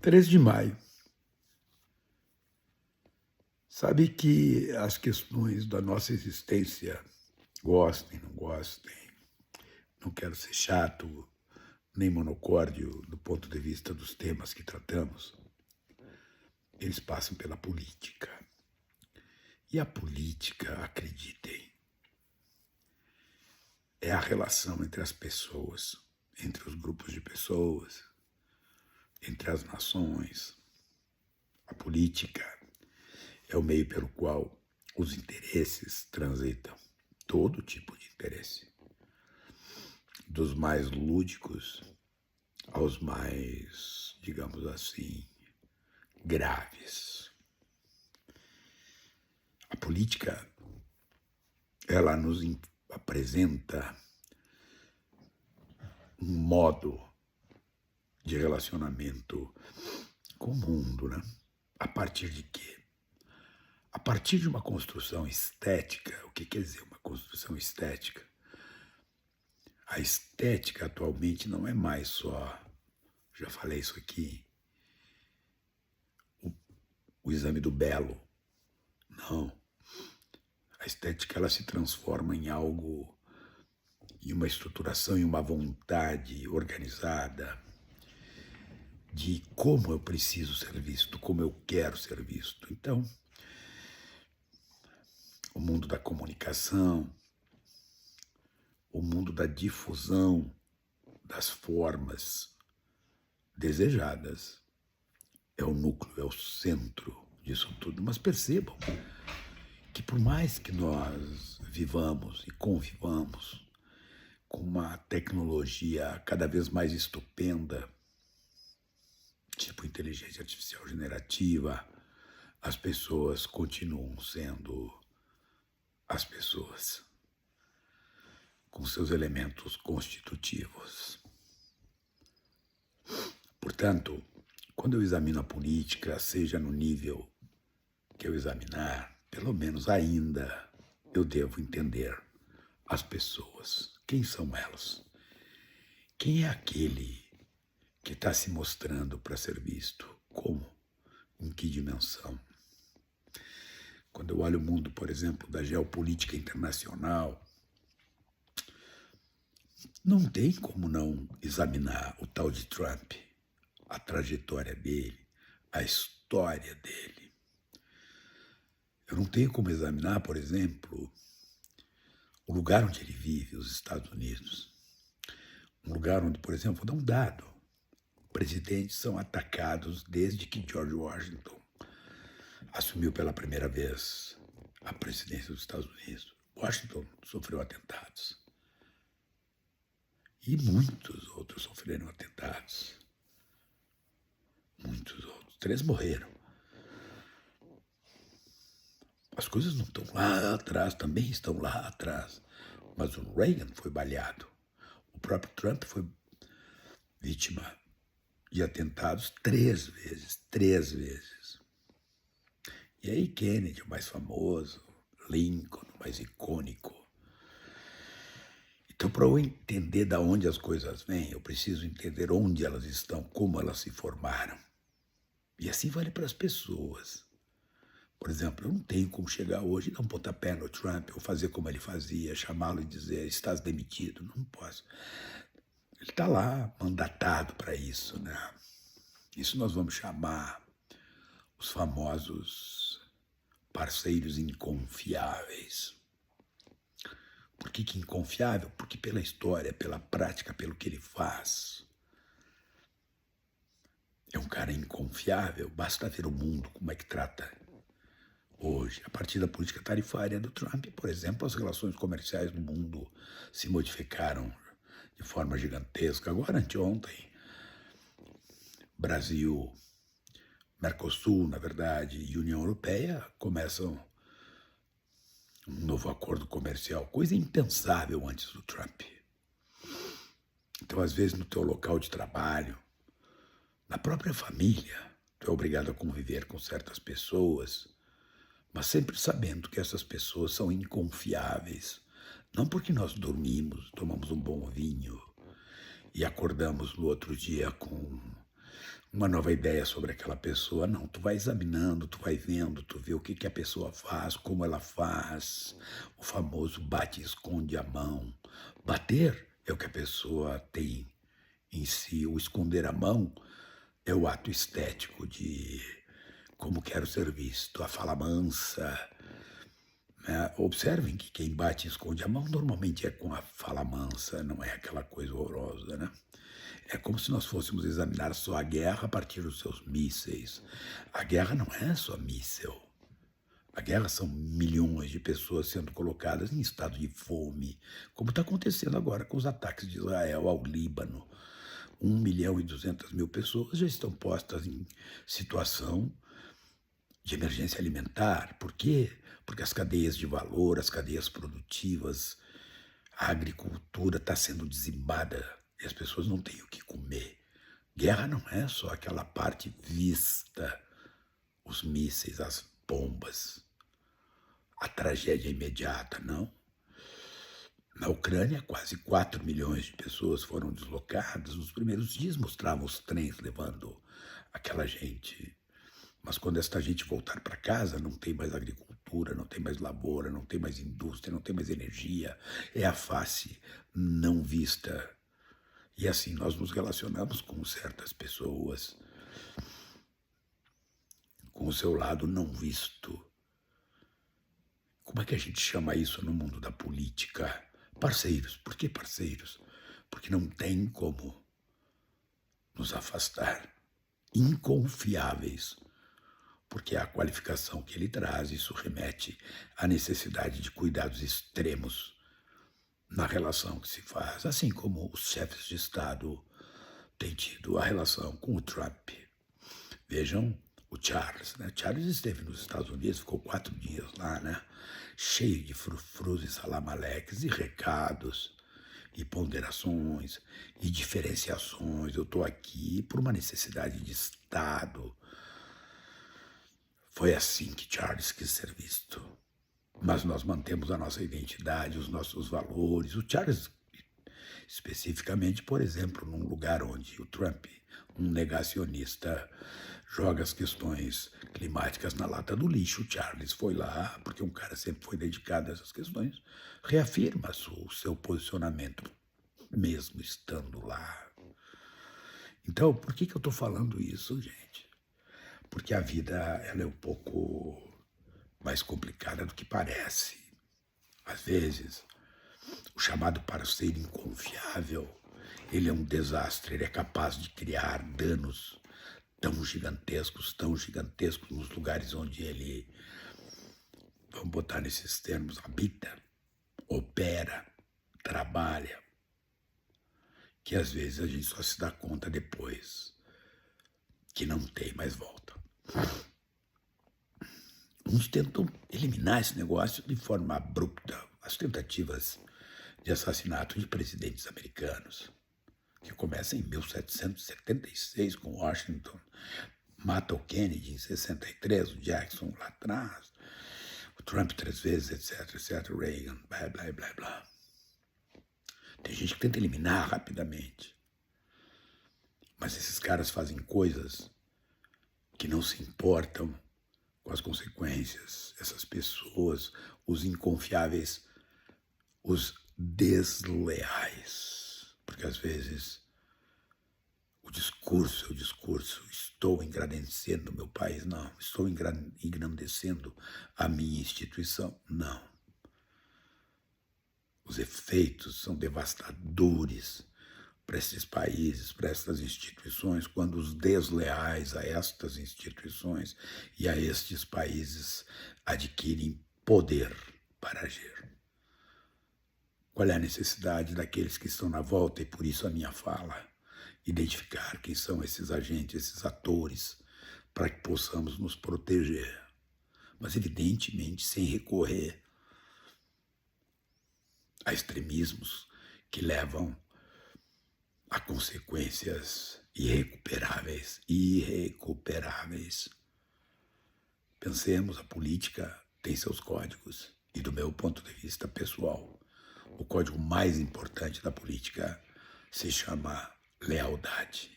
3 de maio. Sabe que as questões da nossa existência, gostem, não gostem, não quero ser chato, nem monocórdio do ponto de vista dos temas que tratamos, eles passam pela política. E a política, acreditem, é a relação entre as pessoas, entre os grupos de pessoas, entre as nações. A política é o meio pelo qual os interesses transitam, todo tipo de interesse, dos mais lúdicos aos mais, digamos assim, graves. A política, ela nos apresenta um modo de relacionamento com o mundo, né? A partir de quê? A partir de uma construção estética. O que quer dizer uma construção estética? A estética atualmente não é mais só, já falei isso aqui, o exame do belo. Não. A estética, ela se transforma em algo, em uma estruturação, em uma vontade organizada de como eu preciso ser visto, como eu quero ser visto. Então, o mundo da comunicação, o mundo da difusão das formas desejadas é o núcleo, é o centro disso tudo. Mas percebam que por mais que nós vivamos e convivamos com uma tecnologia cada vez mais estupenda, tipo inteligência artificial generativa, as pessoas continuam sendo as pessoas, com seus elementos constitutivos. Portanto, quando eu examino a política, seja no nível que eu examinar, pelo menos ainda eu devo entender as pessoas. Quem são elas? Quem é aquele que está se mostrando para ser visto? Como? Em que dimensão? Quando eu olho o mundo, por exemplo, da geopolítica internacional, não tem como não examinar o tal de Trump, a trajetória dele, a história dele. Eu não tenho como examinar, por exemplo, o lugar onde ele vive, os Estados Unidos. Um lugar onde, por exemplo, vou dar um dado. Presidentes são atacados desde que George Washington assumiu pela primeira vez a presidência dos Estados Unidos. Washington sofreu atentados. E muitos outros sofreram atentados. Muitos outros. 3 morreram. As coisas não estão lá atrás, também estão lá atrás. Mas o Reagan foi baleado. O próprio Trump foi vítima de atentados 3 vezes. 3 vezes. E aí Kennedy, o mais famoso, Lincoln, o mais icônico. Então, para eu entender de onde as coisas vêm, eu preciso entender onde elas estão, como elas se formaram. E assim vale para as pessoas. Por exemplo, eu não tenho como chegar hoje e dar um pontapé no Trump, ou fazer como ele fazia, chamá-lo e dizer, estás demitido. Não posso. Ele está lá, mandatado para isso, né? Isso nós vamos chamar os famosos parceiros inconfiáveis. Por que inconfiável? Porque pela história, pela prática, pelo que ele faz. É um cara inconfiável, basta ver o mundo, como é que trata hoje. A partir da política tarifária do Trump, por exemplo, as relações comerciais no mundo se modificaram de forma gigantesca. Agora, anteontem, Brasil, Mercosul, na verdade, e União Europeia começam um novo acordo comercial, coisa impensável antes do Trump. Então, às vezes, no teu local de trabalho, na própria família, tu é obrigado a conviver com certas pessoas, mas sempre sabendo que essas pessoas são inconfiáveis. Não porque nós dormimos, tomamos um bom vinho e acordamos no outro dia com uma nova ideia sobre aquela pessoa. Não, tu vai examinando, tu vai vendo, tu vê o que que a pessoa faz, como ela faz. O famoso bate e esconde a mão. Bater é o que a pessoa tem em si. O esconder a mão é o ato estético de como quero ser visto, a fala mansa. Observem que quem bate e esconde a mão normalmente é com a fala mansa, não é aquela coisa horrorosa, né? É como se nós fôssemos examinar só a guerra a partir dos seus mísseis. A guerra não é só míssel. A guerra são milhões de pessoas sendo colocadas em estado de fome, como está acontecendo agora com os ataques de Israel ao Líbano. 1.200.000 pessoas já estão postas em situação de emergência alimentar. Por quê? Porque as cadeias de valor, as cadeias produtivas, a agricultura está sendo dizimada e as pessoas não têm o que comer. Guerra não é só aquela parte vista, os mísseis, as bombas, a tragédia imediata, não. Na Ucrânia, quase 4 milhões de pessoas foram deslocadas. Nos primeiros dias mostravam os trens levando aquela gente. Mas quando esta gente voltar para casa, não tem mais agricultura, não tem mais lavoura, não tem mais indústria, não tem mais energia. É a face não vista. E assim nós nos relacionamos com certas pessoas, com o seu lado não visto. Como é que a gente chama isso no mundo da política? Parceiros. Por que parceiros? Porque não tem como nos afastar. Inconfiáveis. Porque a qualificação que ele traz, isso remete à necessidade de cuidados extremos na relação que se faz, assim como os chefes de Estado têm tido a relação com o Trump. Vejam o Charles, né? Charles esteve nos Estados Unidos, ficou 4 dias lá, né? Cheio de frufrus e salamaleques e recados e ponderações e diferenciações. Eu estou aqui por uma necessidade de Estado. Foi assim que Charles quis ser visto. Mas nós mantemos a nossa identidade, os nossos valores. O Charles, especificamente, por exemplo, num lugar onde o Trump, um negacionista, joga as questões climáticas na lata do lixo, o Charles foi lá, porque um cara sempre foi dedicado a essas questões, reafirma o seu posicionamento, mesmo estando lá. Então, por que eu estou falando isso, gente? Porque a vida ela é um pouco mais complicada do que parece. Às vezes, o chamado parceiro inconfiável, ele é um desastre, ele é capaz de criar danos tão gigantescos nos lugares onde ele, vamos botar nesses termos, habita, opera, trabalha, que às vezes a gente só se dá conta depois que não tem mais volta. Uns tentam eliminar esse negócio de forma abrupta. As tentativas de assassinato de presidentes americanos, que começa em 1776 com Washington, mata o Kennedy em 63, o Jackson lá atrás, o Trump 3 vezes, etc, Reagan, blá, blá, blá, blá. Tem gente que tenta eliminar rapidamente. Mas esses caras fazem coisas que não se importam com as consequências. Essas pessoas, os inconfiáveis, os desleais. Porque às vezes o discurso é o discurso, estou engrandecendo o meu país, não. Estou engrandecendo a minha instituição, não. Os efeitos são devastadores para esses países, para estas instituições, quando os desleais a estas instituições e a estes países adquirem poder para agir. Qual é a necessidade daqueles que estão na volta, e por isso a minha fala? Identificar quem são esses agentes, esses atores, para que possamos nos proteger. Mas, evidentemente, sem recorrer a extremismos que levam a consequências irrecuperáveis. Pensemos, a política tem seus códigos. E do meu ponto de vista pessoal, o código mais importante da política se chama lealdade.